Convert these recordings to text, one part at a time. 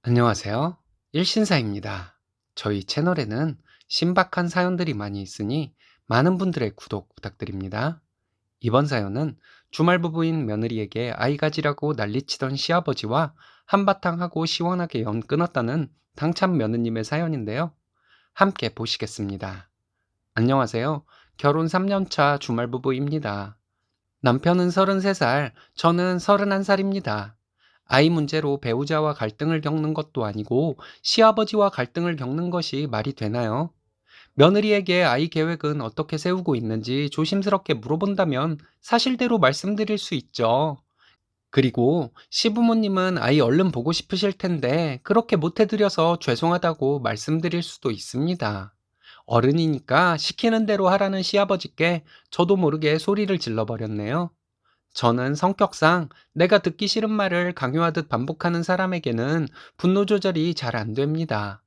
안녕하세요. 일신사입니다. 저희 채널에는 신박한 사연들이 많이 있으니 많은 분들의 구독 부탁드립니다. 이번 사연은 주말 부부인 며느리에게 아이 가지라고 난리치던 시아버지와 한바탕 하고 시원하게 연 끊었다는 당찬 며느님의 사연인데요. 함께 보시겠습니다. 안녕하세요. 결혼 3년차 주말 부부입니다. 남편은 33살, 저는 31살입니다. 아이 문제로 배우자와 갈등을 겪는 것도 아니고 시아버지와 갈등을 겪는 것이 말이 되나요? 며느리에게 아이 계획은 어떻게 세우고 있는지 조심스럽게 물어본다면 사실대로 말씀드릴 수 있죠. 그리고 시부모님은 아이 얼른 보고 싶으실 텐데 그렇게 못해드려서 죄송하다고 말씀드릴 수도 있습니다. 어른이니까 시키는 대로 하라는 시아버지께 저도 모르게 소리를 질러버렸네요. 저는 성격상 내가 듣기 싫은 말을 강요하듯 반복하는 사람에게는 분노 조절이 잘 안 됩니다.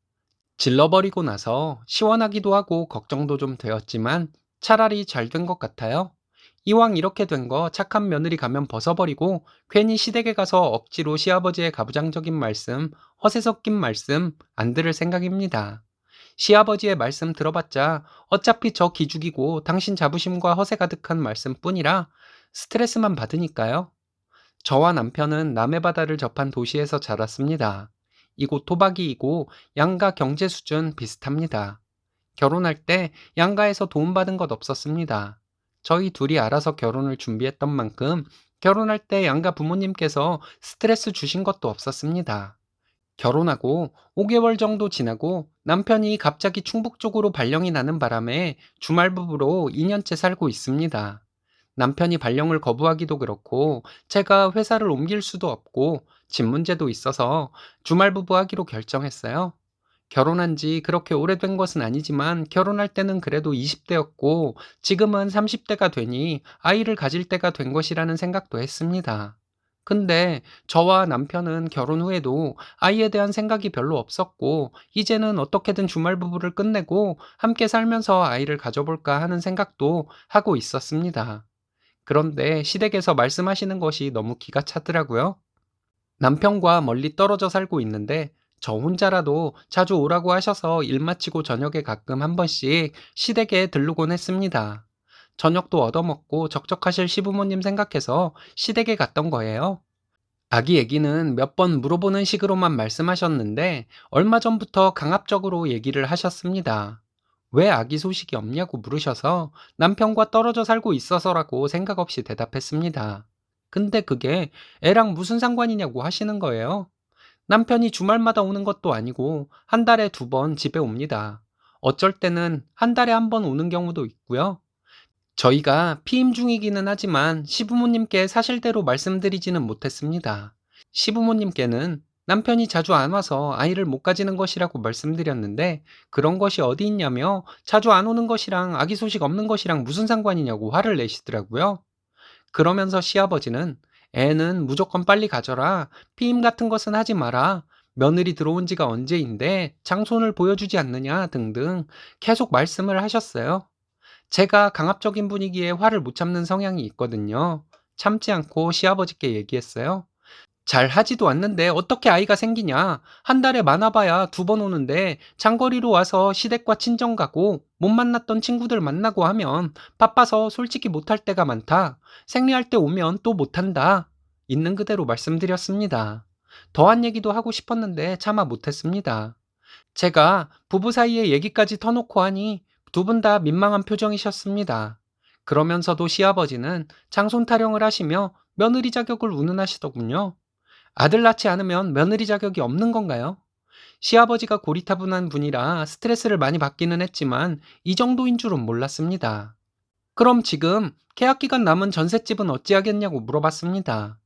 질러버리고 나서 시원하기도 하고 걱정도 좀 되었지만 차라리 잘 된 것 같아요. 이왕 이렇게 된 거 착한 며느리 가면 벗어버리고 괜히 시댁에 가서 억지로 시아버지의 가부장적인 말씀, 허세 섞인 말씀 안 들을 생각입니다. 시아버지의 말씀 들어봤자 어차피 저 기죽이고 당신 자부심과 허세 가득한 말씀뿐이라 스트레스만 받으니까요. 저와 남편은 남해바다를 접한 도시에서 자랐습니다. 이곳 토박이이고 양가 경제 수준 비슷합니다. 결혼할 때 양가에서 도움받은 것 없었습니다. 저희 둘이 알아서 결혼을 준비했던 만큼 결혼할 때 양가 부모님께서 스트레스 주신 것도 없었습니다. 결혼하고 5개월 정도 지나고 남편이 갑자기 충북 쪽으로 발령이 나는 바람에 주말 부부로 2년째 살고 있습니다. 남편이 발령을 거부하기도 그렇고 제가 회사를 옮길 수도 없고 집 문제도 있어서 주말 부부 하기로 결정했어요. 결혼한 지 그렇게 오래된 것은 아니지만 결혼할 때는 그래도 20대였고 지금은 30대가 되니 아이를 가질 때가 된 것이라는 생각도 했습니다. 근데 저와 남편은 결혼 후에도 아이에 대한 생각이 별로 없었고 이제는 어떻게든 주말 부부를 끝내고 함께 살면서 아이를 가져볼까 하는 생각도 하고 있었습니다. 그런데 시댁에서 말씀하시는 것이 너무 기가 차더라고요. 남편과 멀리 떨어져 살고 있는데 저 혼자라도 자주 오라고 하셔서 일 마치고 저녁에 가끔 한 번씩 시댁에 들르곤 했습니다. 저녁도 얻어먹고 적적하실 시부모님 생각해서 시댁에 갔던 거예요. 아기 얘기는 몇 번 물어보는 식으로만 말씀하셨는데 얼마 전부터 강압적으로 얘기를 하셨습니다. 왜 아기 소식이 없냐고 물으셔서 남편과 떨어져 살고 있어서라고 생각 없이 대답했습니다. 근데 그게 애랑 무슨 상관이냐고 하시는 거예요. 남편이 주말마다 오는 것도 아니고 한 달에 2번 집에 옵니다. 어쩔 때는 한 달에 1번 오는 경우도 있고요. 저희가 피임 중이기는 하지만 시부모님께 사실대로 말씀드리지는 못했습니다. 시부모님께는 남편이 자주 안 와서 아이를 못 가지는 것이라고 말씀드렸는데 그런 것이 어디 있냐며 자주 안 오는 것이랑 아기 소식 없는 것이랑 무슨 상관이냐고 화를 내시더라고요. 그러면서 시아버지는 애는 무조건 빨리 가져라. 피임 같은 것은 하지 마라. 며느리 들어온 지가 언제인데 장손을 보여주지 않느냐 등등 계속 말씀을 하셨어요. 제가 강압적인 분위기에 화를 못 참는 성향이 있거든요. 참지 않고 시아버지께 얘기했어요. 잘 하지도 않는데 어떻게 아이가 생기냐. 한 달에 많아봐야 2번 오는데 장거리로 와서 시댁과 친정 가고 못 만났던 친구들 만나고 하면 바빠서 솔직히 못할 때가 많다. 생리할 때 오면 또 못한다. 있는 그대로 말씀드렸습니다. 더한 얘기도 하고 싶었는데 차마 못했습니다. 제가 부부 사이에 얘기까지 터놓고 하니 2분 다 민망한 표정이셨습니다. 그러면서도 시아버지는 장손 타령을 하시며 며느리 자격을 운운하시더군요. 아들 낳지 않으면 며느리 자격이 없는 건가요? 시아버지가 고리타분한 분이라 스트레스를 많이 받기는 했지만 이 정도인 줄은 몰랐습니다. 그럼 지금 계약 기간 남은 전셋집은 어찌하겠냐고 물어봤습니다.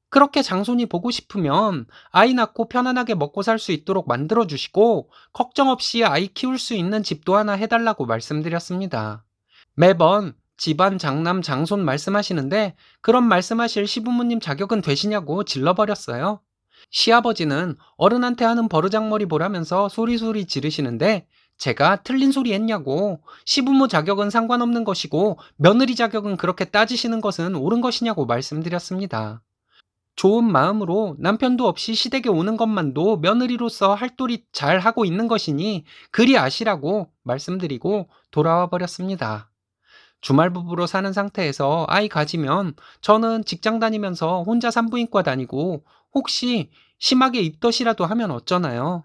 그렇게 장손이 보고 싶으면 아이 낳고 편안하게 먹고 살 수 있도록 만들어 주시고 걱정 없이 아이 키울 수 있는 집도 하나 해달라고 말씀드렸습니다. 매번 집안 장남 장손 말씀하시는데 그런 말씀하실 시부모님 자격은 되시냐고 질러버렸어요. 시아버지는 어른한테 하는 버르장머리 보라면서 소리소리 지르시는데 제가 틀린 소리 했냐고 시부모 자격은 상관없는 것이고 며느리 자격은 그렇게 따지시는 것은 옳은 것이냐고 말씀드렸습니다. 좋은 마음으로 남편도 없이 시댁에 오는 것만도 며느리로서 할 도리 잘 하고 있는 것이니 그리 아시라고 말씀드리고 돌아와 버렸습니다. 주말 부부로 사는 상태에서 아이 가지면 저는 직장 다니면서 혼자 산부인과 다니고 혹시 심하게 입덧이라도 하면 어쩌나요?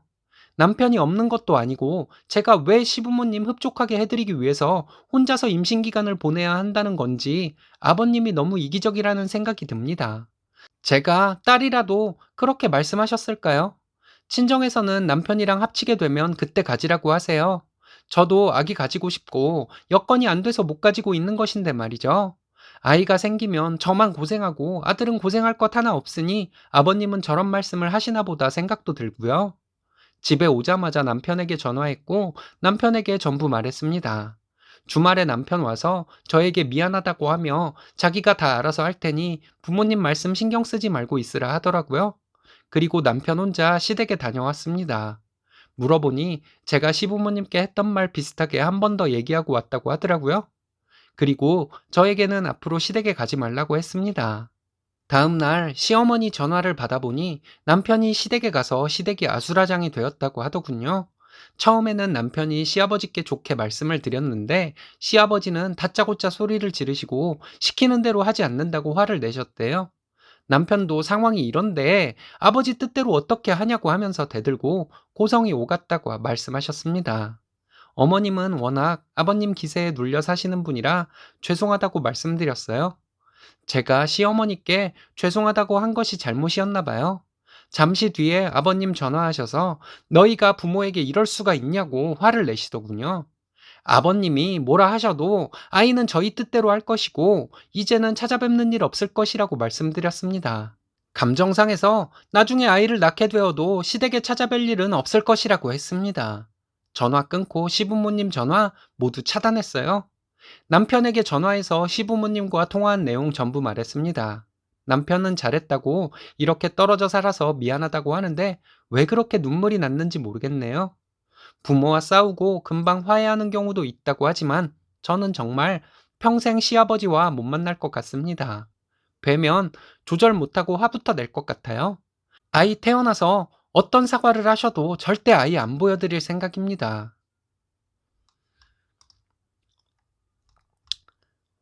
남편이 없는 것도 아니고 제가 왜 시부모님 흡족하게 해드리기 위해서 혼자서 임신 기간을 보내야 한다는 건지 아버님이 너무 이기적이라는 생각이 듭니다. 제가 딸이라도 그렇게 말씀하셨을까요? 친정에서는 남편이랑 합치게 되면 그때 가지라고 하세요. 저도 아기 가지고 싶고 여건이 안 돼서 못 가지고 있는 것인데 말이죠. 아이가 생기면 저만 고생하고 아들은 고생할 것 하나 없으니 아버님은 저런 말씀을 하시나 보다 생각도 들고요. 집에 오자마자 남편에게 전화했고 남편에게 전부 말했습니다. 주말에 남편 와서 저에게 미안하다고 하며 자기가 다 알아서 할 테니 부모님 말씀 신경 쓰지 말고 있으라 하더라고요. 그리고 남편 혼자 시댁에 다녀왔습니다. 물어보니 제가 시부모님께 했던 말 비슷하게 한 번 더 얘기하고 왔다고 하더라고요. 그리고 저에게는 앞으로 시댁에 가지 말라고 했습니다. 다음 날 시어머니 전화를 받아보니 남편이 시댁에 가서 시댁이 아수라장이 되었다고 하더군요. 처음에는 남편이 시아버지께 좋게 말씀을 드렸는데 시아버지는 다짜고짜 소리를 지르시고 시키는 대로 하지 않는다고 화를 내셨대요. 남편도 상황이 이런데 아버지 뜻대로 어떻게 하냐고 하면서 대들고 고성이 오갔다고 말씀하셨습니다. 어머님은 워낙 아버님 기세에 눌려 사시는 분이라 죄송하다고 말씀드렸어요. 제가 시어머니께 죄송하다고 한 것이 잘못이었나 봐요. 잠시 뒤에 아버님 전화하셔서 너희가 부모에게 이럴 수가 있냐고 화를 내시더군요. 아버님이 뭐라 하셔도 아이는 저희 뜻대로 할 것이고 이제는 찾아뵙는 일 없을 것이라고 말씀드렸습니다. 감정상에서 나중에 아이를 낳게 되어도 시댁에 찾아뵐 일은 없을 것이라고 했습니다. 전화 끊고 시부모님 전화 모두 차단했어요. 남편에게 전화해서 시부모님과 통화한 내용 전부 말했습니다. 남편은 잘했다고 이렇게 떨어져 살아서 미안하다고 하는데 왜 그렇게 눈물이 났는지 모르겠네요. 부모와 싸우고 금방 화해하는 경우도 있다고 하지만 저는 정말 평생 시아버지와 못 만날 것 같습니다. 뵈면 조절 못하고 화부터 낼 것 같아요. 아이 태어나서 어떤 사과를 하셔도 절대 아이 안 보여드릴 생각입니다.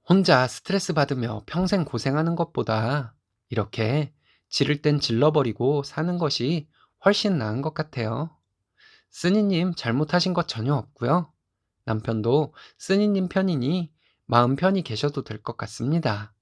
혼자 스트레스 받으며 평생 고생하는 것보다 이렇게 지를 땐 질러버리고 사는 것이 훨씬 나은 것 같아요. 쓰니님 잘못하신 것 전혀 없고요. 남편도 쓰니님 편이니 마음 편히 계셔도 될 것 같습니다.